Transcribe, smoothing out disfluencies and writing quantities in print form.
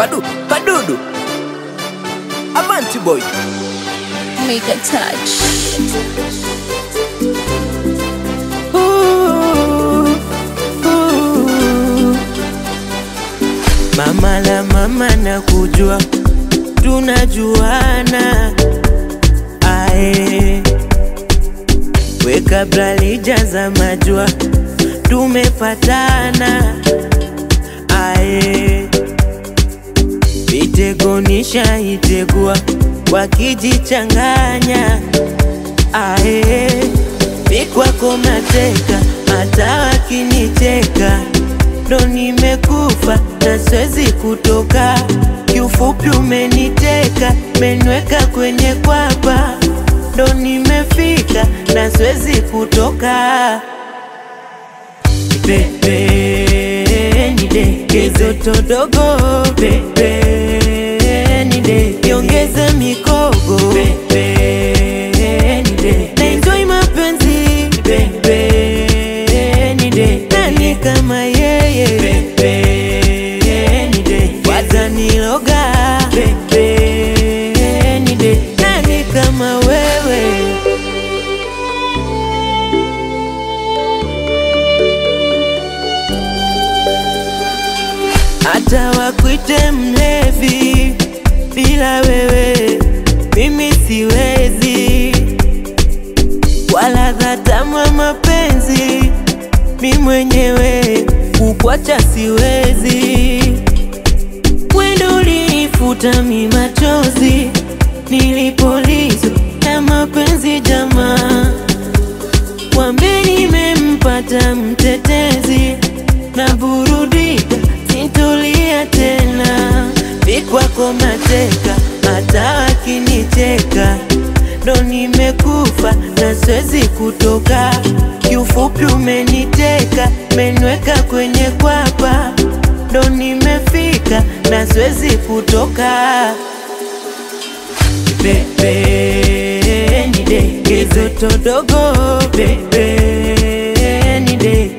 Padudu Avanti boy Make a touch. Mama la mama na kujua tunajuana, ae we kabla lijaza majua tumepatana, ae mitego nishaitegua wakijichanganya, ae mikwako mateka hata wakinicheka, ndo nimekufa na siwezi kutoka. Kiufupi umeniteka, menweka kwenye kwapa, ndo nimefika na siwezi kutoka. Bebe nidekezo todogo, bebe nide yongeze mikogo, bebe nide enjoy mapenzi, bebe nide nani kama yeye, bebe nide waza niloga, bebe nide nani kama wewe. Hata wakuite mlevi, bila wewe mimi siwezi, wala dhatamu mapenzi mi mwenyewe kukwacha siwezi. Wendo ulinifuta mi machozi nilipolizwa na mapenzi jamaa, wambe nimempata mtetezi na burudika sintulia tena. Mikwako mateka hata wakinicheka, ndo nimekufa na siwezi kutoka. Kiufupi umeniteka, menweka kwenye kwapa, ndo nimefika na siwezi kutoka. Bebe nidekezo todogo, bebe nide